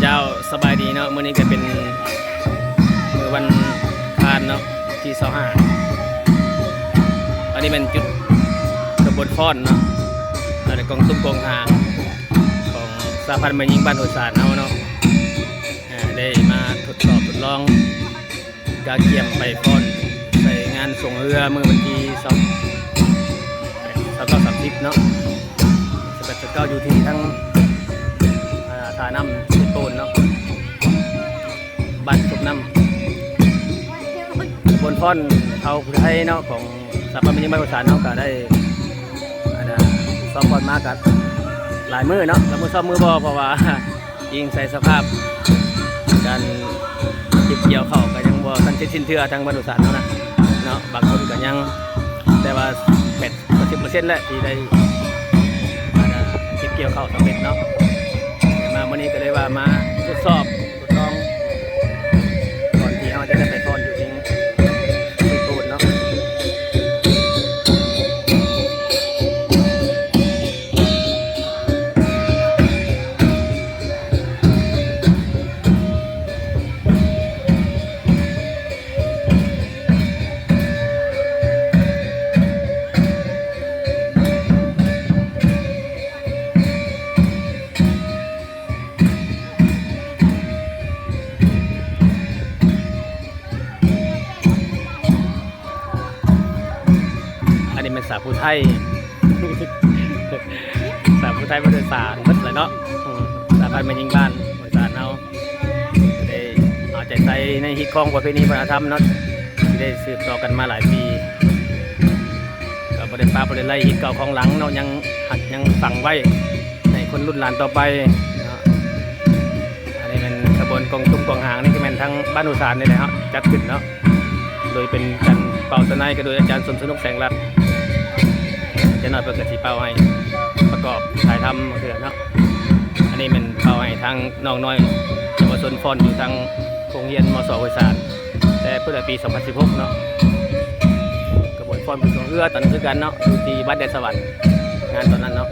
จ้าสบายดีเนาะมื้อนี้ก็เป็นมื้อวันคานเนาะที่25อันนี้เป็นจุดกระบวนฟ้อนเนาะในกองตุ้มกองหางของสหพันธ์แม่หญิงบ้านหัวสานเฮาเนาะได้มาทดลองกาเกียมไปฟ้อนใส่งานส่งเรือเมื่อวันที่30เนาะ11-19อยู่ที่ทั้งท่าน้ำสุดโตนเนาะบ้านสุบน้ำบนฟ้อนเอาผู้ไทยเนาะของสหพันธ์แม่หญิงบ้านหัวสานเนาะก็ได้ซ้อมฟ้อนมากับหลายมือเนาะแล้วมือซ้อมมือบ่เพราะว่ายิงใส่สภาพการเก็บเกี่ยวเข้าก็ยังบ่ทันสิ้นเทื่อทางบ้านหัวสานเนาะบางคนก็ยังแต่ว่า80% แล้วที่ได้เก็บเกี่ยวเข้าสำเร็จเนาะมาวันนี้ก็เลยว่ามาทดลองก่อนที่เราจะได้ไปฟ้อนอยู่ที่โตนเนาะอันนี้เป็นสาวผู้ไทย สาวผู้ไทยมาเดินสารมัดเลยเนาะสาวไทยมายิงบ้านบริษัทเราได้เอาใจใส่ในฮิตของประเพณีวัฒนธรรมเนาะที่ได้สืบต่อกันมาหลายปีก็บริษัทบริไลฮิตเก่าของหลังเนาะยังฝังไว้ในคนรุ่นหลานต่อไปเนาะอันนี้เป็นขบวนกองตุ้มกองหางนี่คือเป็นทั้งบ้านอุษานนี่แหละครับจัดขึ้นเนาะโดยเป็นการเป่าสนัยก็โดยอาจารย์สมสนุกแสงรัตน์จะหน่อยเปิดกระสีเป่าให้ประกอบถ่ายทำเถื่อนเนาะอันนี้เป็นเป่าให้ทางน้องน้อยเยาวชนฟอนอยู่ทางโรงเรียนมศวิสานแต่เพื่อปี2016เนาะกระบวนฟอนเป็นของเอื้อตอนคือกันเนาะอยู่ที่บ้านแดนสวรรค์งานตอนนั้นเนาะ